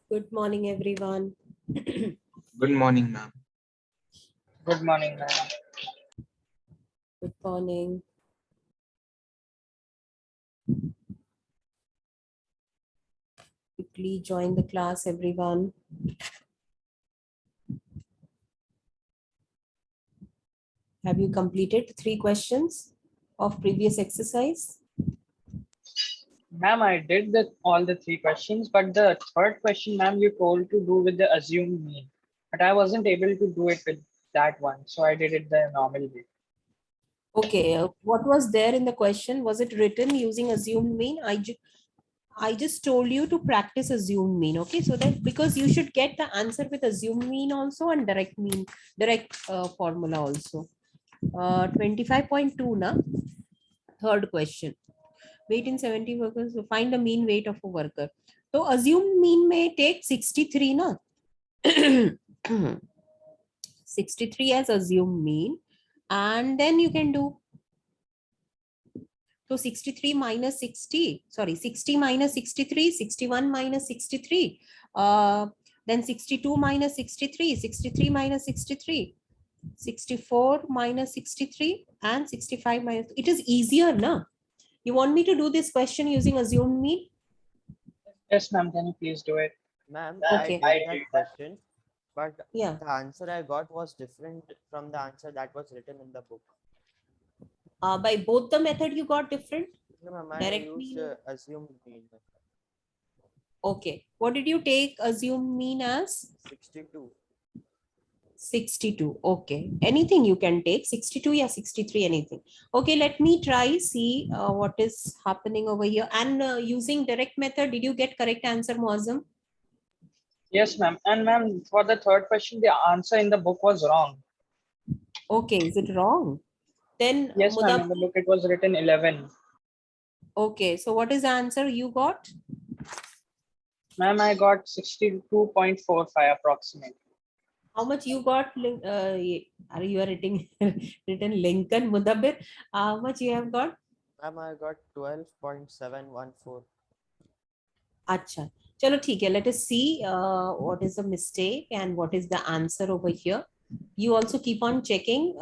Good morning, everyone. Good morning, ma'am. Good morning, ma'am. Good morning. Quickly join the class, everyone. Have you completed 3 questions of previous exercise? Ma'am, I did all the three questions, but the third question, ma'am, you told to do with the assumed mean, but I wasn't able to do it with that one, so I did it the normal way. Okay, what was there in the question? Was it written using assumed mean? I just told you to practice assumed mean, okay? So that because you should get the answer with assumed mean also and direct formula also. 25.2 na? Third question. Weight in 70 workers. So find the mean weight of a worker. So assumed mean may take 63 na? 63 as assumed mean, and then you can do, so 63 minus 60, sorry, 60 minus 63, 61 minus 63, then 62 minus 63, 63 minus 63, 64 minus 63, and 65 minus, it is easier na? You want me to do this question using assumed mean? Yes, ma'am, can you please do it? Ma'am, I Okay, did that question, but yeah. the answer I got was different from the answer that was written in the book. By both the method you got different? No, ma'am, I Direct used mean? assumed mean Okay. What did you take assumed mean as? 62. 62. Okay. Anything you can take. 62, yeah, 63, anything. Okay, let me try, see what is happening over here. And using direct method, did you get correct answer, Muazzam? Yes, ma'am. And ma'am, for the third question, the answer in the book was wrong. Okay, is it wrong? Then Yes, ma'am, in the book it was written 11. okay, so what is the answer you got? Ma'am, I got 62.45 approximately. How much you got? Are you are written, written Lincoln Mudabbir? How much you have got? Ma'am, I got 12.714. Acha. Chalo, theek hai. Let us see what is the mistake and what is the answer over here. You also keep on checking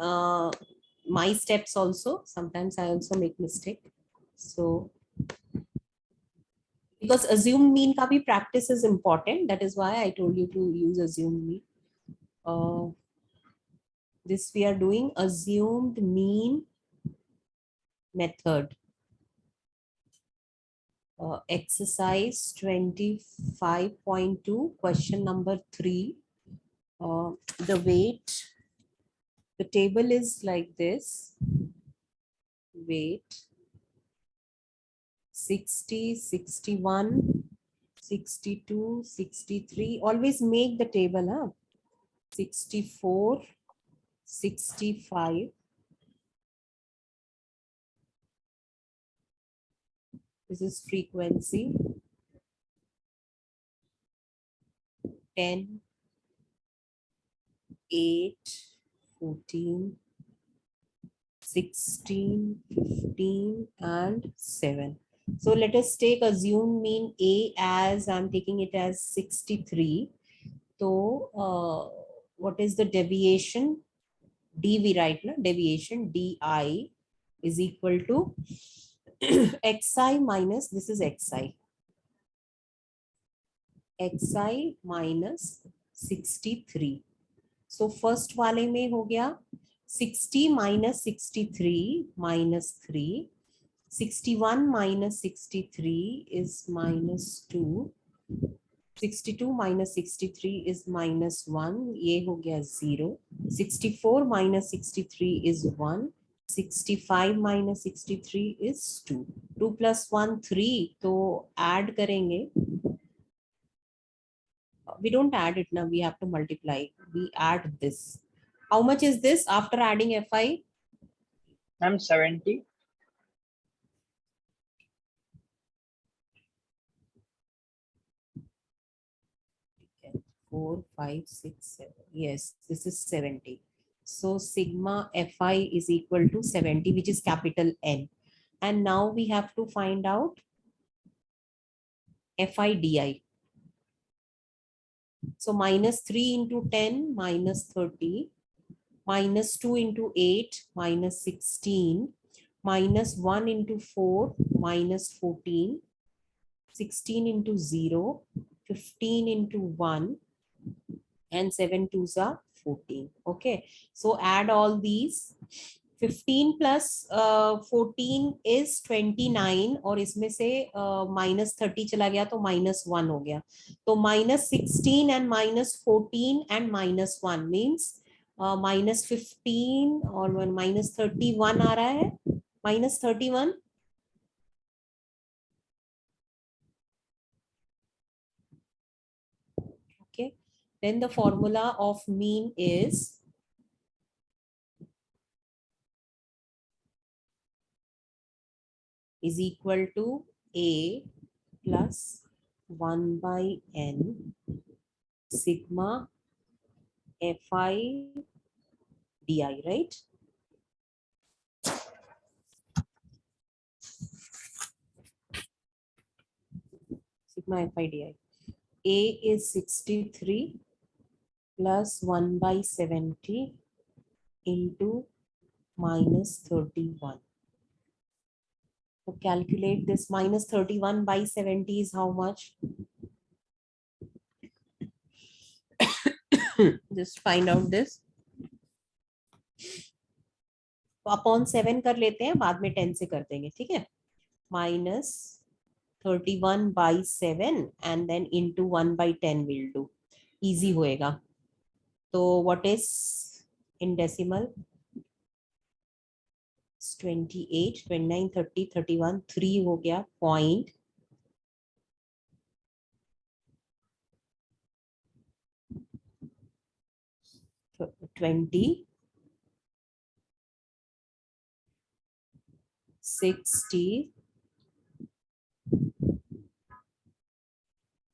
my steps also. Sometimes I also make mistake. So because assumed mean ka bhi practice is important. That is why I told you to use assumed mean. Uh, this we are doing assumed mean method. Exercise 25.2, question number 3. The weight, the table is like this. Weight 60, 61, 62, 63. Always make the table, huh? 64, 65. This is frequency. 10, 8, 14, 16, 15, and 7. So let us take assumed mean A as, I'm taking it as 63. So what is the deviation? D we write, na? Deviation DI is equal to XI minus, this is XI. XI minus 63. So first वाले में हो गया 60 minus 63 minus 3. 61 minus 63 is minus 2. 62 minus 63 is minus 1. ये हो गया 0. 64 minus 63 is 1. 65 minus 63 is 2. 2 plus 1, 3. तो add करेंगे. We don't add it now. We have to multiply. We add this. How much is this after adding Fi? Ma'am, 70. 4, 5, 6, 7. Yes, this is 70. So sigma Fi is equal to 70, which is capital N. And now we have to find out Fi di. So minus 3 into 10, minus 30, minus 2 into 8, minus 16, minus 1 into 4, minus 14, 16 into 0, 15 into 1, and 7 twos are 14. Okay, so add all these. 15 plus 14 is 29 और इसमें से minus 30 चला गया तो minus 1 हो गया. तो minus 16 and minus 14 and minus 1 means minus 15 और minus 31 आ रहा है. Minus 31. Okay. Then the formula of mean is equal to A plus 1 by N sigma Fi di, right? Sigma Fi di. A is 63 plus 1 by 70 into minus 31. So calculate this. Minus 31 by 70 is how much? Just find out this. Upon 7 कर लेते हैं, बाद में 10 से कर देंगे, ठीक है. Minus 31 by 7 and then into 1 by 10 will do. Easy होएगा. तो what is in decimal? 28, 29, 30, 31, 3 हो गया, point. So 20, 60,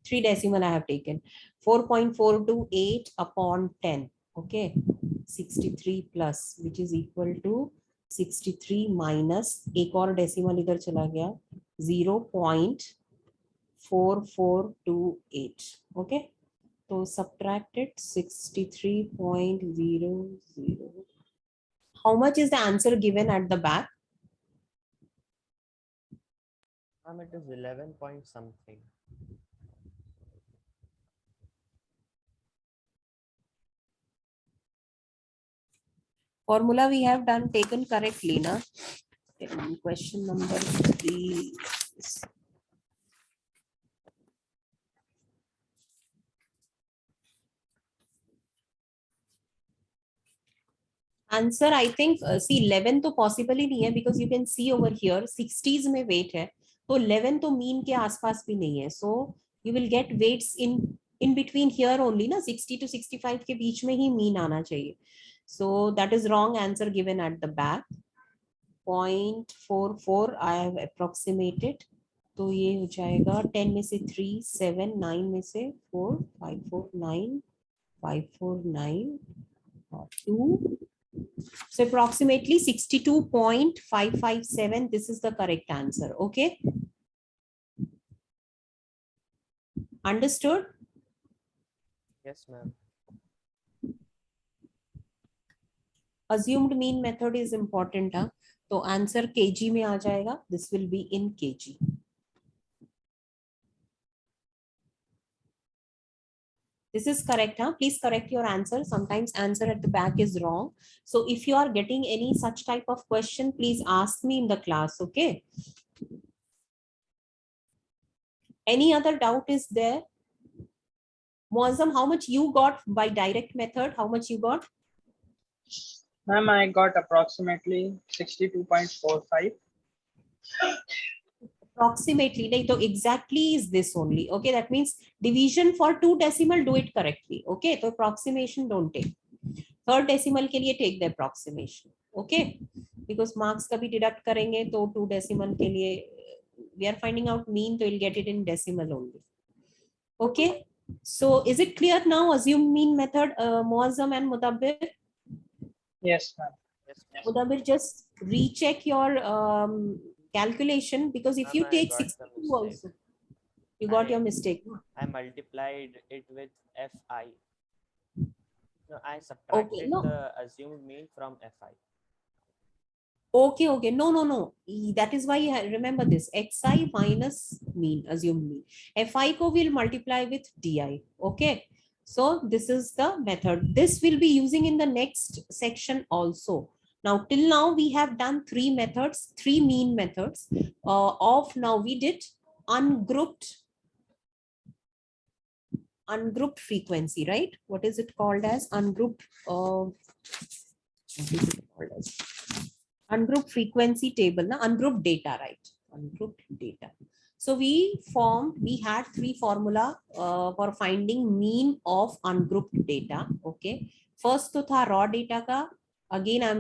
3 decimal I have taken. 4.428 upon 10. Okay, 63 plus, which is equal to 63 minus एक और decimal इधर चला गया, 0.4428. Okay, so subtracted 63.00. How much is the answer given at the back? It is 11 point something. Formula we have done taken correctly, na? Question number 3. Answer I think see 11 तो possible ही नहीं है, because you can see over here 60s में weight है, तो 11 तो mean के आसपास भी नहीं है. So you will get weights in between here only, ना. 60 to 65 के बीच में ही mean आना चाहिए. So that is wrong answer given at the back. 0.44 I have approximated. तो ये हो जाएगा 10 में से 3, 7, 9 में से 4, 5, 4, 9, 5, 4, 9, 2. So approximately 62.557. This is the correct answer. Okay. Understood? Yes, ma'am. Assumed mean method is important. Huh? So answer kg में आ जाएगा. This will be in kg. This is correct. Huh? Please correct your answer. Sometimes answer at the back is wrong. So if you are getting any such type of question, please ask me in the class. Okay. Any other doubt is there? Muazzam, how much you got by direct method? How much you got? Ma'am, I got approximately 62.45. Approximately, like, so exactly is this only. Okay, that means division for 2 decimal, do it correctly. Okay, so approximation don't take. Third decimal के लिए take the approximation. Okay, because marks का भी deduct करेंगे तो 2 decimal के लिए we are finding out mean, so we'll get it in decimal only. Okay, so is it clear now? Assume mean method, Muazzam and Mudabbir? Yes, ma'am. Yes, ma'am. Mudabbir, just recheck your calculation, because if Ma'am, you I take got the 62 mistake. also. You got your I- mistake. I multiplied it with fi. No, I Okay, subtracted no. the assumed mean from fi. Okay, okay. No, no, no. That is why you remember this. Xi minus mean, assumed mean. Fi ko will multiply with di. Okay. So this is the method. This will be using in the next section also. Now, till now we have done three methods, three mean methods. Of now we did ungrouped frequency, right? What is it called as ungrouped? What is it called as? Ungrouped frequency table, na? Ungrouped data, right? Ungrouped data. So we had three formula for finding mean of ungrouped data. Okay. First to tha raw data ka. Again, I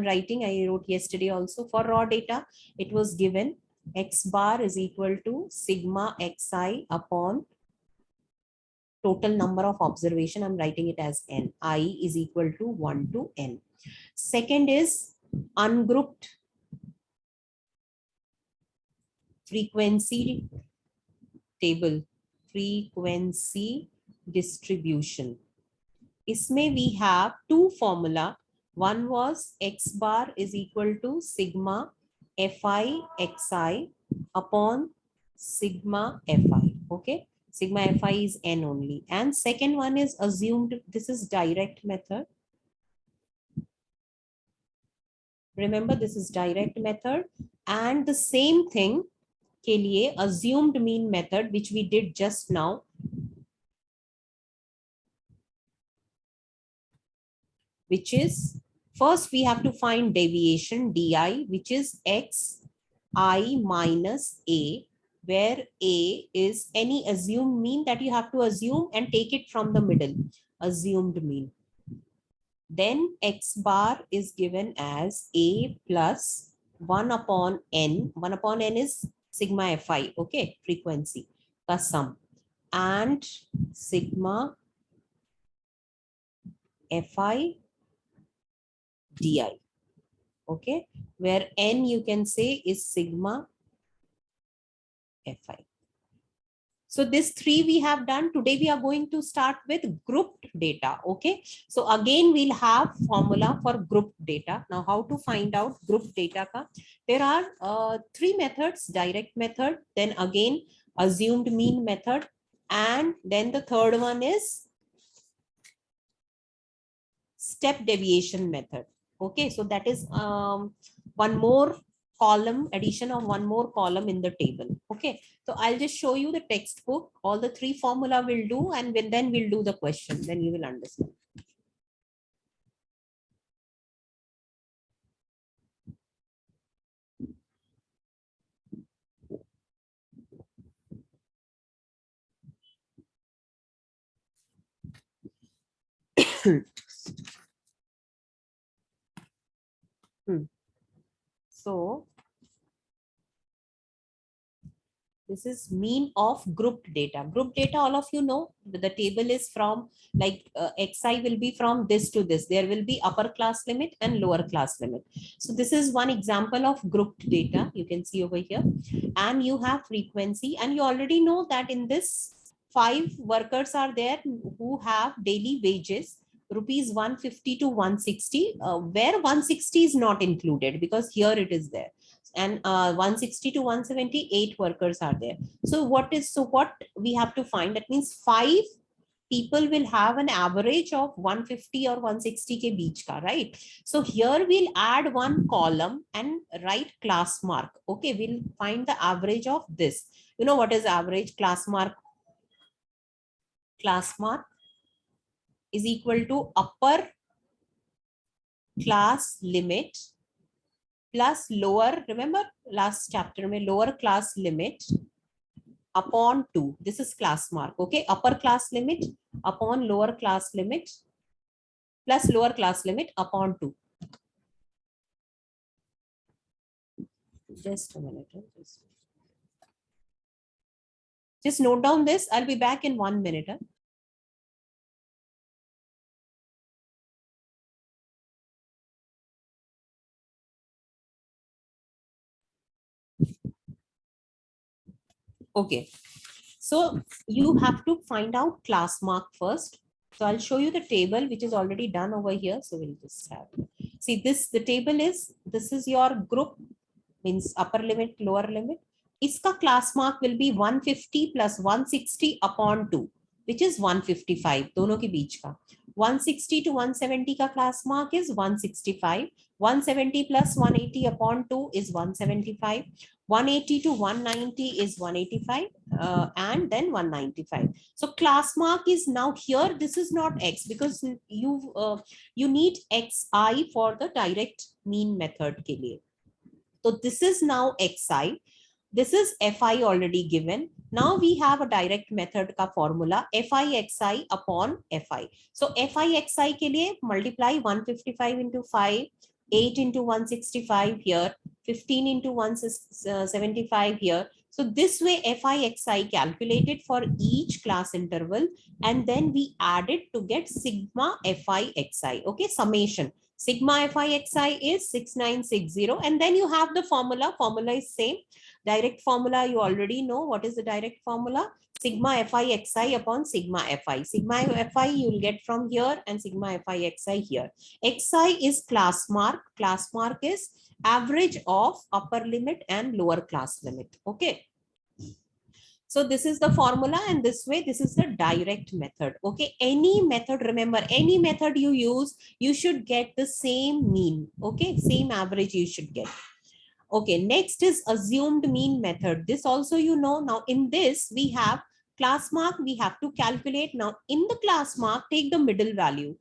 wrote yesterday also. For raw data, it was given x bar is equal to sigma xi upon total number of observation. I'm writing it as n. I is equal to 1 to n. Second is ungrouped frequency table, frequency distribution. इसमें we have two formula. One was x bar is equal to sigma fi xi upon sigma fi. Okay, sigma fi is n only. And second one is assumed. This is direct method. Remember, this is direct method, and the same thing के लिए assumed mean method which we did just now, which is first we have to find deviation di, which is x I minus a, where a is any assumed mean that you have to assume and take it from the middle, assumed mean. Then x bar is given as a plus 1 upon n. 1 upon n is sigma fi, okay, frequency ka sum, and sigma fi di, okay, where n you can say is sigma fi. So this three we have done. Today we are going to start with grouped data. Okay. So again, we'll have formula for grouped data. Now, how to find out grouped data ka? There are three methods: direct method, then again assumed mean method, and then the third one is step deviation method. Okay. So that is one more column, addition of one more column in the table. Okay. So I'll just show you the textbook. All the three formula will do, and then we'll do the question. Then you will understand. So this is mean of grouped data. Grouped data, all of you know, the table is from like xi will be from this to this. There will be upper class limit and lower class limit. So this is one example of grouped data. You can see over here, and you have frequency, and you already know that in this 5 workers are there who have daily wages rupees 150 to 160, where 160 is not included because here it is there, and 160 to 178 workers are there. So what we have to find, that means 5 people will have an average of 150 or 160 ke beech ka, right? So here we'll add one column and write class mark. Okay, we'll find the average of this. You know what is average? Class mark is equal to upper class limit plus lower, remember last chapter mein lower class limit upon 2. This is class mark. Okay, upper class limit upon lower class limit plus lower class limit upon 2. Just a minute. Just note down this. I'll be back in 1 minute. Okay. So you have to find out class mark first. So I'll show you the table, which is already done over here. So we'll just have, see this, the table is, this is your group, means upper limit, lower limit. Iska class mark will be 150 plus 160 upon 2, which is 155, दोनों के बीच का. 160 to 170 का class mark is 165. 170 plus 180 upon 2 is 175. 180 to 190 is 185, and then 195. So class mark is now here. This is not X because you need XI for the direct mean method के लिए. So this is now XI. This is FI already given. Now we have a direct method ka formula FI upon FI. So FI ke liye multiply 155 into 5, 8 into 165 here, 15 into 175 here. So this way FI calculated for each class interval, and then we added to get sigma FI. Okay, summation. Sigma FI is 6960, and then you have the formula. Formula is same. Direct formula, you already know. What is the direct formula? Sigma FI upon sigma FI. Sigma FI you will get from here, and sigma FI here. XI is class mark. Class mark is average of upper limit and lower class limit. Okay. So this is the formula, and this way, this is the direct method. Okay. Any method, remember, any method you use, you should get the same mean. Okay. Same average you should get. Okay, next is assumed mean method. This also you know. Now in this we have class mark, we have to calculate. Now in the class mark, take the middle value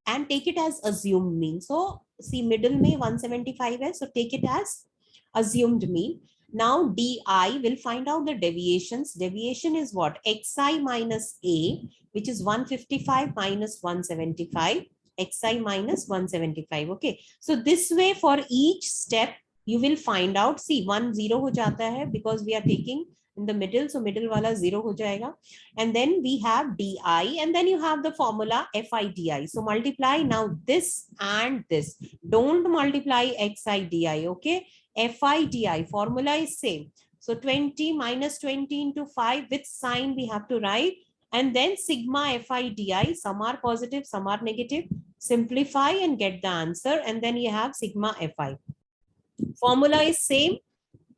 and take it as assumed mean. So see, middle mein 175 hai, so take it as assumed mean. Now DI will find out the deviations. Deviation is what? XI minus A, which is 155 minus 175. XI minus 175. Okay, so this way for each step you will find out. See, 1 0 ho jata hai because we are taking in the middle, so middle wala 0 ho jayega. And then we have DI, and then you have the formula FIDI. So multiply now this and this. Don't multiply XIDI. Okay, FIDI formula is same. So 20 minus 20 into 5 with sign we have to write, and then sigma FIDI. Some are positive, some are negative. Simplify and get the answer, and then you have sigma FI. Formula is same.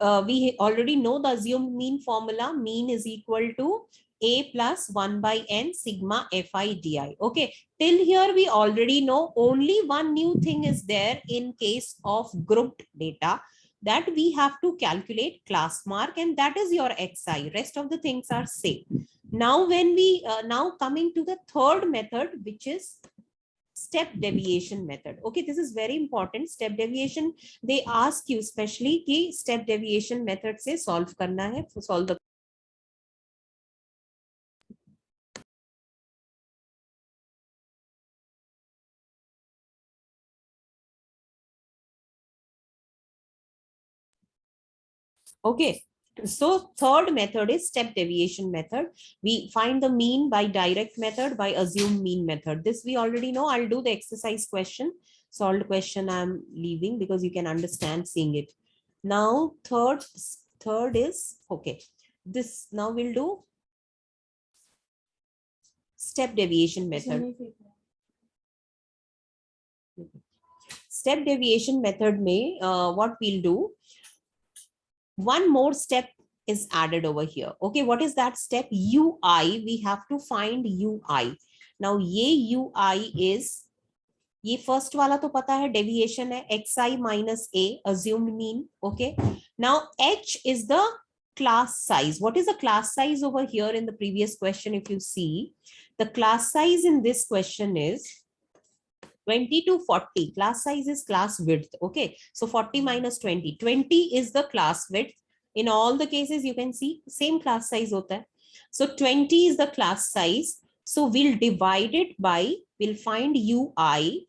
We already know the assumed mean formula. Mean is equal to A plus 1 by N sigma FIDI. Okay, till here we already know. Only one new thing is there in case of grouped data, that we have to calculate class mark, and that is your XI. Rest of the things are same. Now when we now coming to the third method, which is step deviation method. Okay, this is very important. Step deviation, they ask you specially कि step deviation method से solve करना है. So solve the okay. So third method is step deviation method. We find the mean by direct method, by assumed mean method. This we already know. I'll do the exercise question. Solved question I'm leaving because you can understand seeing it. Now third is, okay, this now we'll do step deviation method. Step deviation method may what we'll do, one more step is added over here. Okay, what is that step? UI. We have to find UI. Now ye UI is, ये first वाला तो पता है, deviation है, XI minus A, assumed mean. Okay, now H is the class size. What is the class size over here in the previous question? If you see, the class size in this question is 20 to 40. Class size is class width. Okay, so 40 minus 20. 20 is the class width. In all the cases, you can see same class size hota hai. So 20 is the class size. So we'll divide it by, we'll find UI,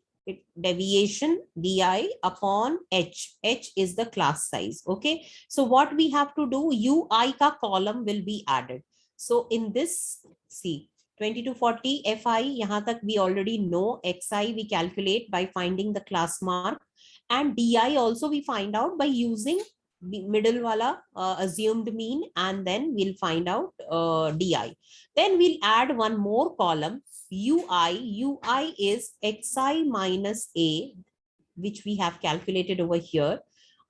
deviation DI upon H. H is the class size. Okay, so what we have to do, UI ka column will be added. So in this, see, 20 to 40 FI, yahan tak we already know. XI we calculate by finding the class mark, and DI also we find out by using middle wala assumed mean, and then we'll find out DI. Then we'll add one more column, UI. UI is XI minus A, which we have calculated over here,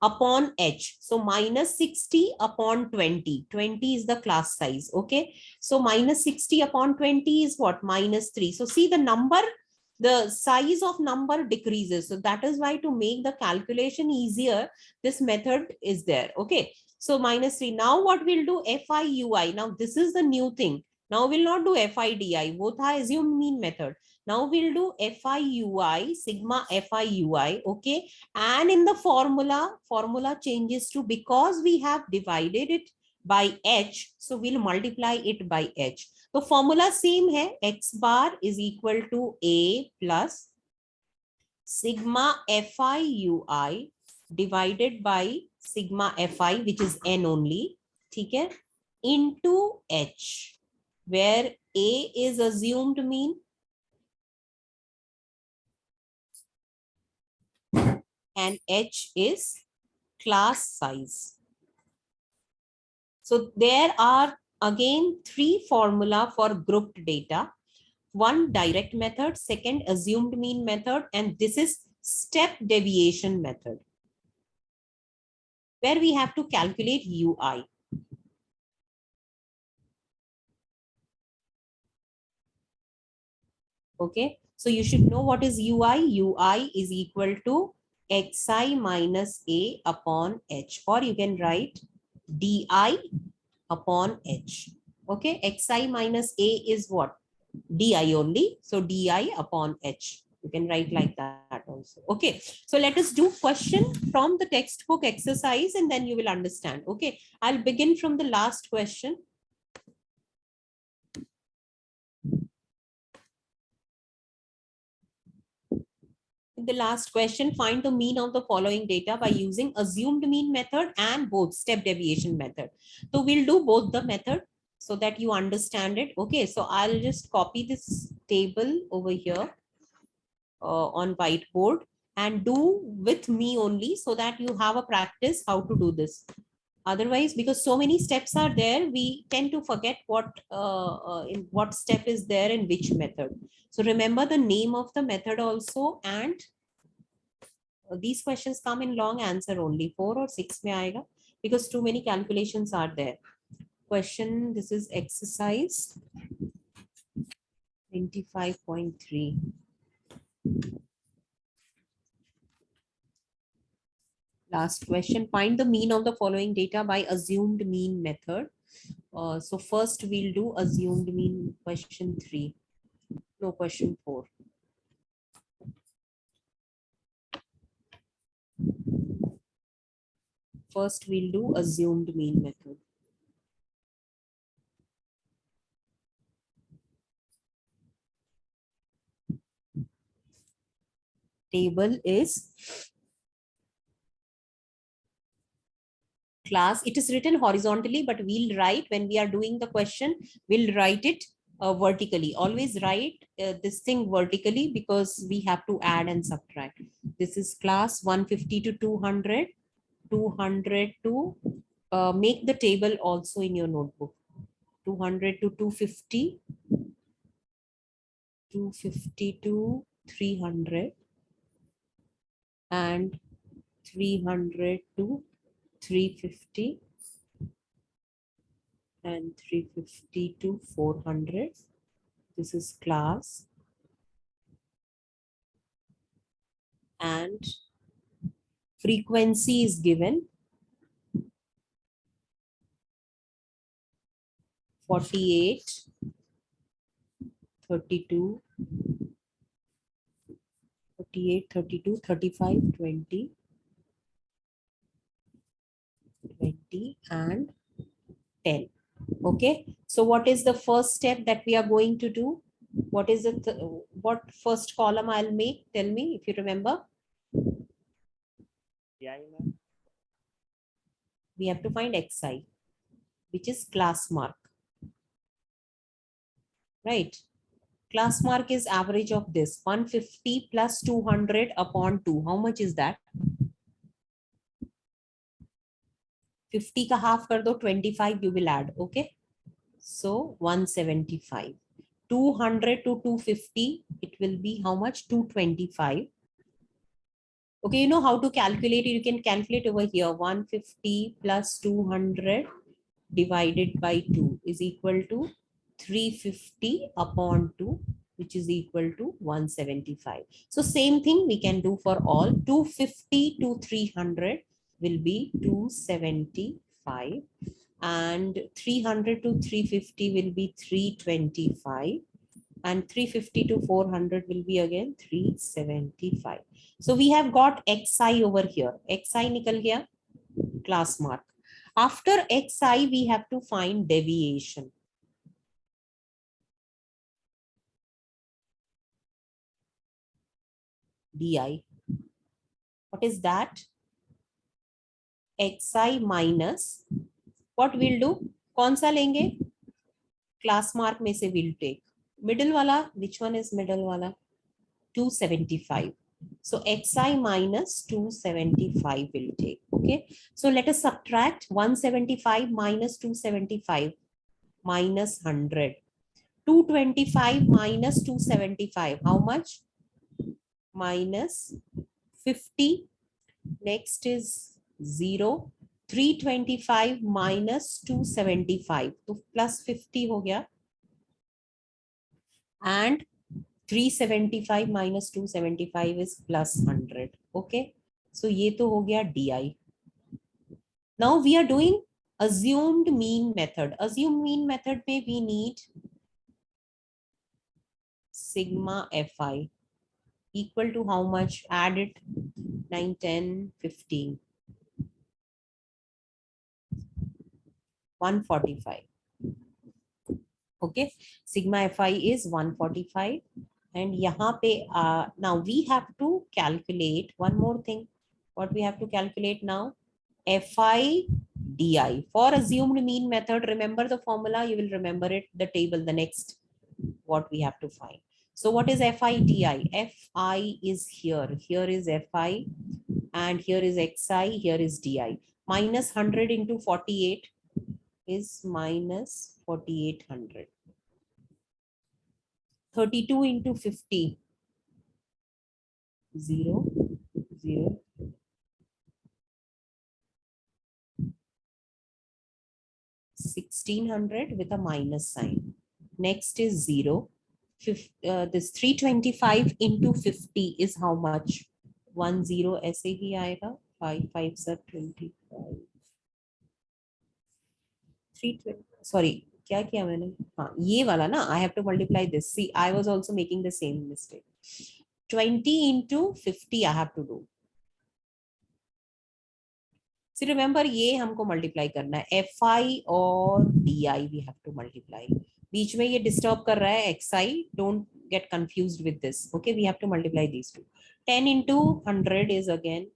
upon H. So minus 60 upon 20. 20 is the class size. Okay. So minus 60 upon 20 is what? Minus 3. So see the number, the size of number decreases. So that is why to make the calculation easier, this method is there. Okay. So minus 3. Now what we'll do? FIUI. Now this is the new thing. Now we'll not do FIDI. Both are assumed mean method. Now we'll do FIUI, sigma FIUI. Okay. And in the formula changes to, because we have divided it by H, so we'll multiply it by H. तो formula same है, x bar is equal to a plus sigma fi ui divided by sigma fi which is n only, ठीक है, into h, where a is assumed mean and h is class size. So there are again three formula for grouped data. One direct method, second assumed mean method, and this is step deviation method, where we have to calculate UI. Okay, so you should know what is UI. UI is equal to xi minus a upon h, or you can write di upon h. Okay, xi minus a is what? Di only. So di upon h. You can write like that also. Okay, so let us do question from the textbook exercise and then you will understand. Okay, I'll begin from the last question. The last question, find the mean of the following data by using assumed mean method and both step deviation method. So we'll do both the method so that you understand it. Okay, so I'll just copy this table over here on whiteboard and do with me only, so that you have a practice how to do this. Otherwise, because so many steps are there, we tend to forget what in what step is there in which method. So remember the name of the method also, and these questions come in long answer only, 4 or 6 mein aayega, because too many calculations are there. Question, this is exercise 25.3. Last question, find the mean of the following data by assumed mean method. So first we'll do assumed mean, question 3. No, question 4. First we'll do assumed mean method. Table is class. It is written horizontally, but we'll write, when we are doing the question, we'll write it vertically. Always write this thing vertically, because we have to add and subtract. This is class 150 to 200, 200 to make the table also in your notebook. 200 to 250, 250 to 300, and 300 to 350, and 350 to 400. This is class. And frequency is given 48, 32, 48, 32, 35, 20, 20, and 10. Okay, so what is the first step that we are going to do? What is the what first column I'll make? Tell me if you remember. Yeah, ma'am. We have to find xi, which is class mark. Right? Class mark is average of this 150 plus 200 upon 2. How much is that? 50 का half कर दो, 25 you will add. Okay, so 175. 200 to 250, it will be how much? 225. Okay, you know how to calculate it. You can calculate over here. 150 plus 200 divided by 2 is equal to 350 upon 2, which is equal to 175. So same thing we can do for all. 250 to 300 will be 275, and 300 to 350 will be 325, and 350 to 400 will be again 375. So we have got xi over here. Xi nikal gaya, class mark. After xi, we have to find deviation. Di. What is that? xi minus. What we'll do? कौन सा लेंगे? Class mark में से we'll take. Middle वाला, which one is middle वाला? 275. So xi minus 275 will take. Okay. So let us subtract 175 minus 275 minus 100. 225 minus 275. How much? Minus 50. Next is 0. 325 minus 275. तो plus 50 हो गया. And 375 minus 275 is plus 100. Okay. So ये तो हो गया DI. Now we are doing assumed mean method. Assumed mean method में we need sigma Fi equal to how much? Add it. 9, 10, 15. 145. Okay. Sigma Fi is 145. And यहाँ पे, now we have to calculate one more thing. What we have to calculate now? Fi di. For assumed mean method, remember the formula, you will remember it, the table, the next, what we have to find. So what is Fi di? Fi is here. Here is Fi, and here is Xi, here is di. Minus 100 into 48 is minus 4800. 32 into 50, 0, 0. 1600 with a minus sign. Next is 0. This 325 into 50 is how much? 10 ऐसे ही आएगा. 5 5s are 25. 320. Sorry, क्या किया मैंने? हाँ, ये वाला ना. I have to multiply this. See, I was also making the same mistake. 20 into 50 I have to do. So remember, ये हमको multiply करना है. Fi और Di we have to multiply. बीच में ये disturb कर रहा है Xi. Don't get confused with this. Okay, we have to multiply these two. 10 into 100 is again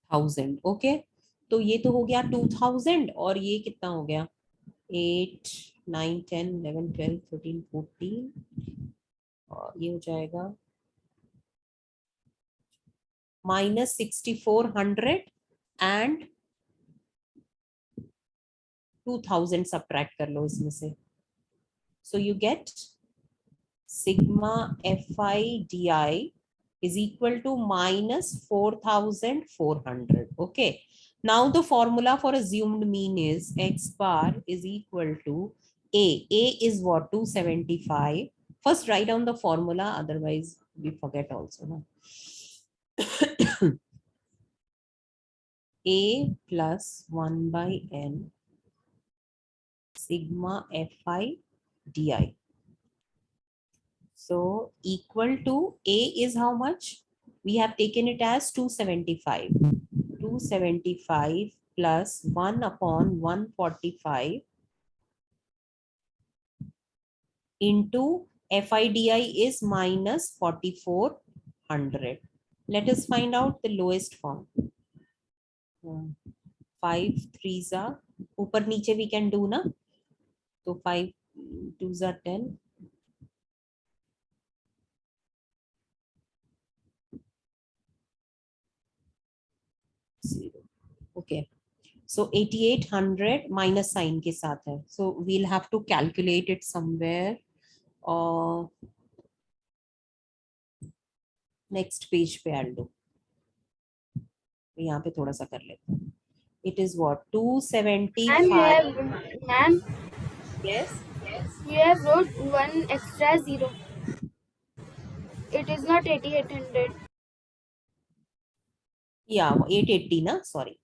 1000. Okay, तो ये तो हो गया 2000, और ये कितना हो गया? 8, 9, 10, 11, 12, 13, 14, और ये हो जाएगा minus 6400 and 2000 subtract कर लो इसमें से. So you get sigma Fi di is equal to minus 4400. Okay. Now the formula for assumed mean is x bar is equal to A. A is what? 275. First write down the formula, otherwise we forget also. No? A plus 1 by n sigma Fi di. So equal to A is how much? We have taken it as 275. 275 plus 1 upon 145 into FIDI is minus 4400. Let us find out the lowest form. 5 3s are, ऊपर नीचे we can do ना, तो 5 2s are 10. 0. Okay. So 8800 minus sign के साथ है. So we'll have to calculate it somewhere. Next page पे I'll do. यहाँ पे थोड़ा सा कर लेते हैं. It is what? 275. Ma'am, Yes. you have wrote one extra zero. It is not 8800. Yeah, 880 na, sorry.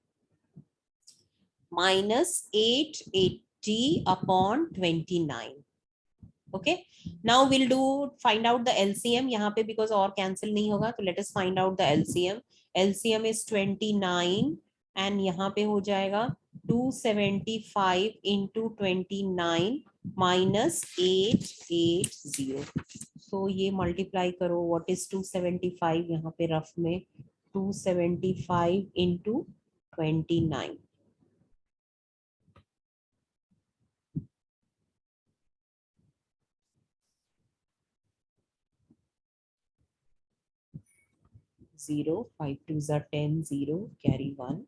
Minus 880 upon 29. Okay. Now we'll find out the LCM यहाँ पे because और cancel नहीं होगा. तो let us find out the LCM. LCM is 29 and यहाँ पे हो जाएगा 275 into 29 minus 880. So ये multiply करो. What is 275 यहाँ पे rough में? 275 into 29. Zero, 5 2s are 10, 0, carry 1.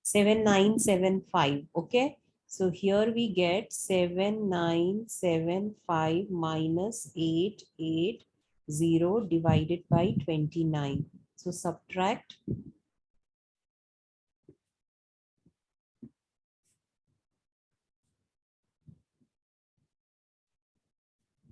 Seven nine seven five. Okay, so here we get 7975 minus 880 divided by 29. So subtract.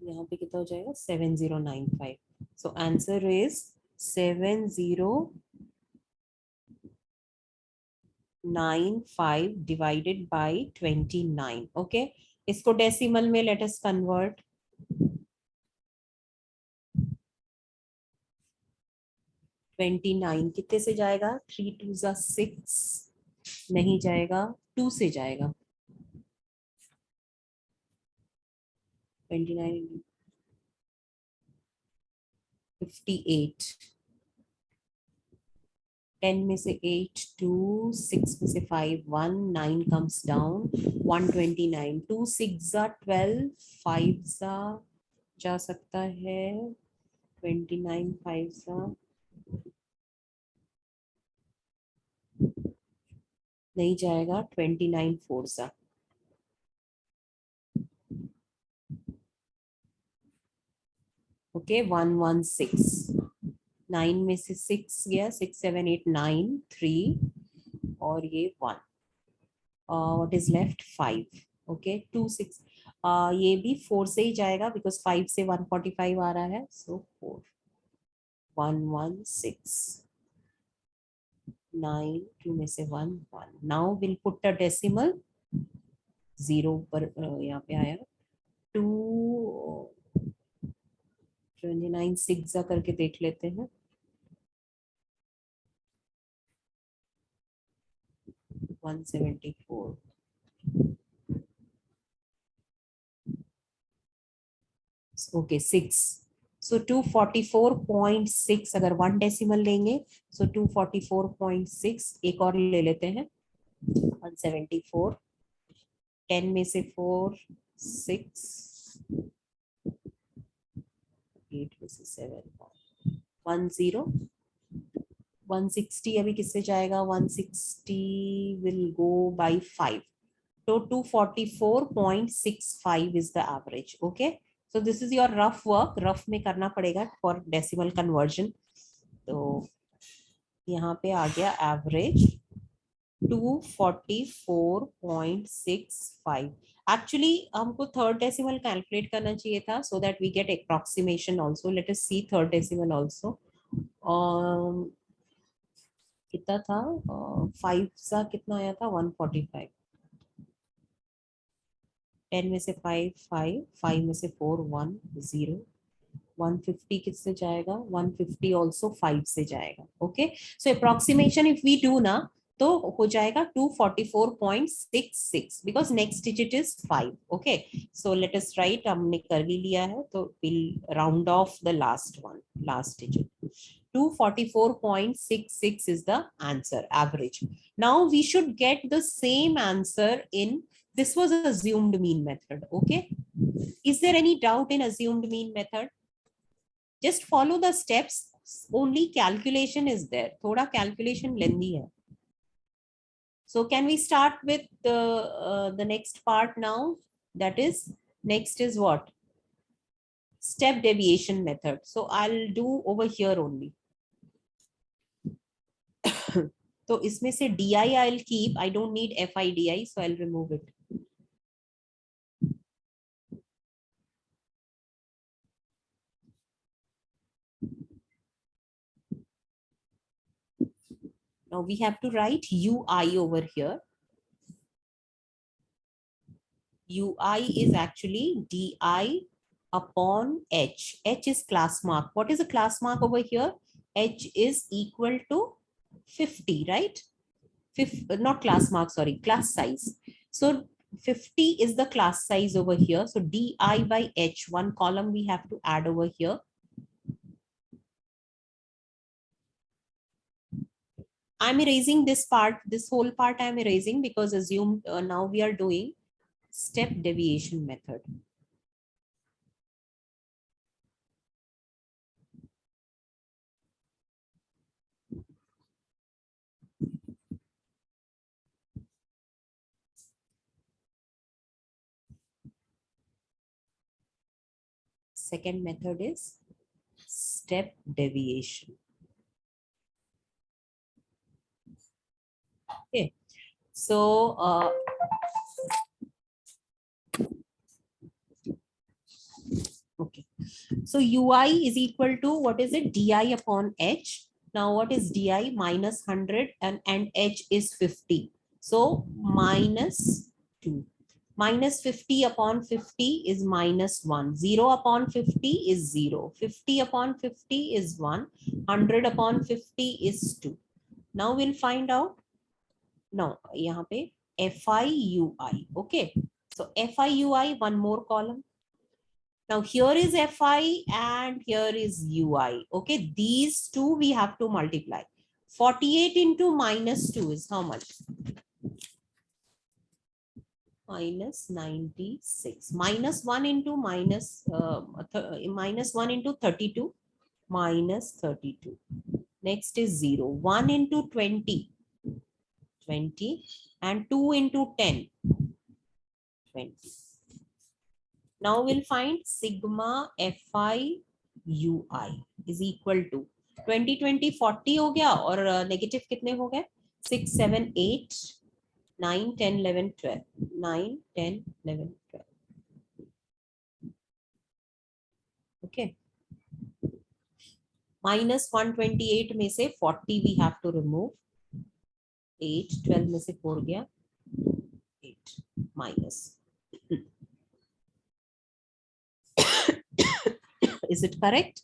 यहाँ पे कितना हो जाएगा 7095. So answer is 7095 divided by 29. Okay, इसको डेसिमल में let us convert. 29 कितने से जाएगा? 3 2s are 6. नहीं जाएगा, 2 से जाएगा. 29 58. 10 में से 8 2, 6 में से 5 1, 9 comes down, 129. 2 6 are 12, 5 जा सकता है 29, 5 नहीं जाएगा, 29 4 ओके 116. 9 में से 6 गया, 6 7 8 9 3 और ये 1. What is left 5. ओके 2 6. ये भी 4 से ही जाएगा बिकॉज 5 से 145 आ रहा है. सो 4 116 9 2 में से 1 1. Now will put a decimal. 0 पर यहाँ पे आया 2 29 6 करके देख लेते हैं. 174. ओके 6. सो 244.6 अगर 1 डेसिमल लेंगे सो 244.6. एक और ले लेते हैं 174. 10 में से 4 6, 8 में से 7 10. 160 अभी किससे जाएगा? 160 विल गो बाय 5. तो 244.65 is the average. Okay, so this is your rough work. Rough में करना पड़ेगा फॉर डेसिमल कन्वर्जन. तो यहाँ पे आ गया एवरेज 244.65. एक्चुअली हमको थर्ड डेसिमल कैलकुलेट करना चाहिए था so that we get approximation also. Let us see third decimal also. कितना था? 5 सा कितना आया था? 145. 10 में से 5 5, 5 में से 4 1 0. 150 किससे जाएगा? 150 ऑल्सो 5 से जाएगा. Okay, so approximation if we do ना तो हो जाएगा 244.66 because next digit is 5. Okay, so let us write. हमने कर भी लिया है तो will round off the last one, last digit. 244.66 is the answer, average. Now we should get the same answer in, this was assumed mean method. Okay, Is there any doubt in assumed mean method? Just follow the steps. Only calculation is there. Thoda calculation lengthy hai. So can we start with the next part now? That is, next is what? Step deviation method. So I'll do over here only. So इसमें से di I'll keep. I don't need FIDI, so I'll remove it. Now we have to write UI over here. UI is actually DI upon H. H is class mark. What is a class mark over here? H is equal to 50, right? Not class mark, sorry, class size. So 50 is the class size over here. So DI by H, one column we have to add over here. I'm erasing this part, this whole part I'm erasing because assume now we are doing step deviation method. Second method is step deviation. Okay, so okay, so UI is equal to what is it? DI upon H. Now what is DI? Minus 100 and H is 50. So minus 2. Minus 50 upon 50 is minus 1. 0 upon 50 is 0. 50 upon 50 is 1. 100 upon 50 is 2. Now we'll find out. No, यहाँ पे FIUI. Okay. So FIUI, one more column. Now here is FI and here is UI. Okay. These two we have to multiply. 48 into minus 2 is how much? Minus 96. Minus 1 into minus 1 into 32. Minus 32. Next is 0. 1 into 20. 20 and 2 into 10. 20. Now we'll find sigma FI UI is equal to 20 20 40 हो गया और negative कितने हो गए 6 7 8 9 10 11 12 9 10 11 12. Okay. Minus 128 में से 40 we have to remove. 8 12 में से 4 गया 8 minus. Is it correct?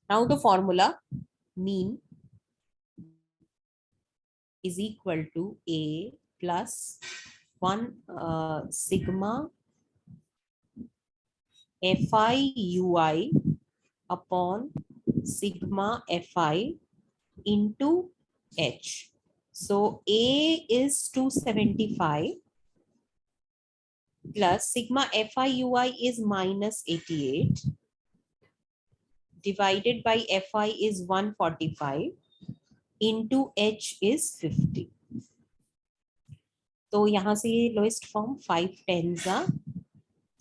Now the formula mean is equal to A plus 1 sigma FI UI upon sigma FI into H. So A is 275 plus sigma FI UI is minus 88 divided by FI is 145 into H is 50. तो यहाँ से ये lowest form 5 10s are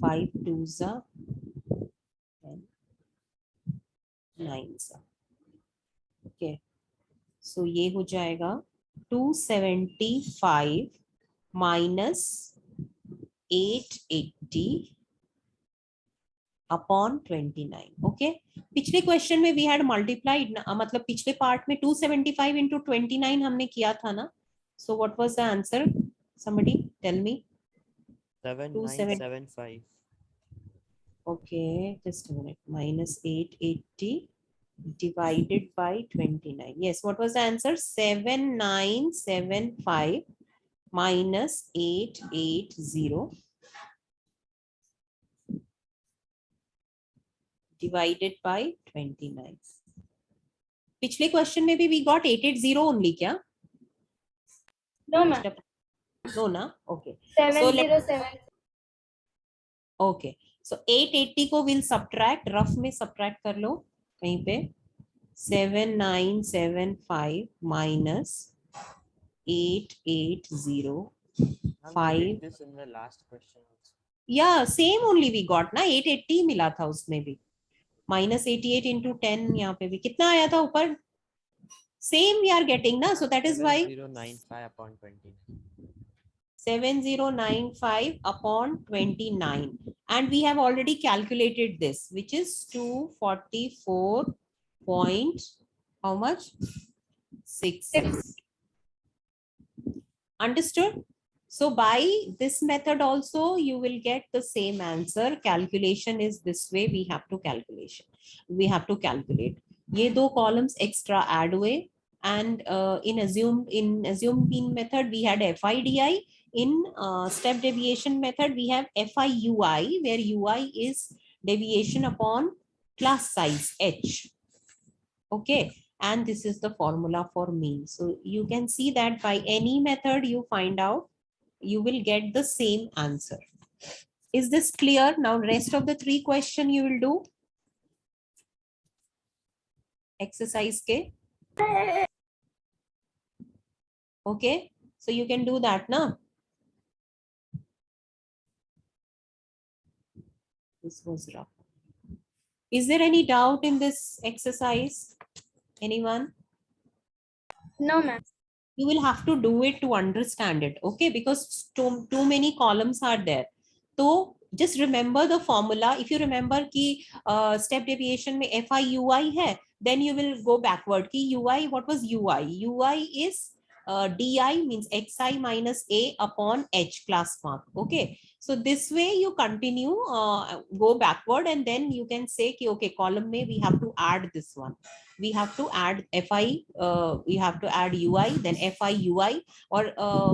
5 2s are 10 9s are. Okay. So ये हो जाएगा 275 minus 880 upon 29. Okay. पिछले question में we had multiplied मतलब पिछले पार्ट में 275 into 29 हमने किया था ना. So what was the answer? Somebody tell me. 7975. Okay, just a minute. Minus 880 divided by 29. Yes, what was the answer? 7975 minus 880 divided by 29. पिछले क्वेश्चन में भी we got 880 only क्या? No, ma'am. No ना? Okay. So let 707. okay. So 880 को we'll subtract, rough में subtract कर लो कहीं पे 7975 minus 880. Ma'am, we did this in the last question also. Yeah, same only we got ना 880 मिला था उसमें भी minus 88 into 10 यहाँ पे भी कितना आया था ऊपर same we are getting ना so that is why 7095 upon 29. 7095 upon 29 and we have already calculated this which is 244 point how much 66. Understood? So by this method also you will get the same answer. Calculation is this way. We have to calculate. ये दो columns extra add हुए and in assumed mean method we had FIDI. In step deviation method we have FIUI where UI is deviation upon class size H. Okay. And this is the formula for mean. So you can see that by any method you find out, you will get the same answer. Is this clear? Now rest of the 3 question you will do. Exercise K. Okay. So you can do that now. This was rough. Is there any doubt in this exercise? Anyone? No, ma'am. You will have to do it to understand it, okay? Because too many columns are there. So just remember the formula. If you remember ki step deviation mein FIUI hai, then you will go backward. Ki UI, what was UI? UI is DI means XI minus A upon H class mark. Okay. So this way you continue, go backward and then you can say ki okay, column mein we have to add this one. We have to add FI, we have to add UI, then FIUI or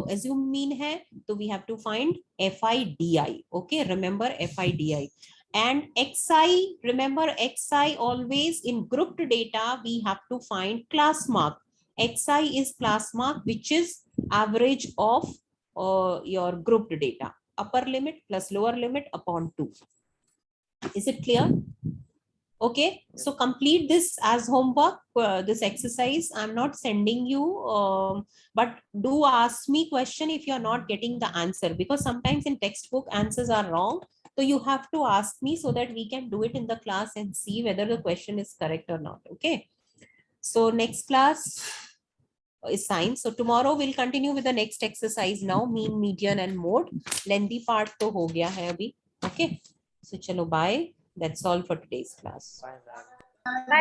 assume mean hai, so we have to find FIDI. Okay, remember FIDI. And XI, remember XI always in grouped data, we have to find class mark. XI is class mark, which is average of your grouped data. Upper limit plus lower limit upon 2. Is it clear? Okay, so complete this as homework, this exercise. I'm not sending you, but do ask me question if you're not getting the answer, because sometimes in textbook answers are wrong. So you have to ask me so that we can do it in the class and see whether the question is correct or not. Okay, so next class is science. So tomorrow we'll continue with the next exercise now, mean, median and mode. Lengthy part to ho gaya hai abhi. Okay, so chalo bye. That's all for today's class. Bye, ma'am. Bye.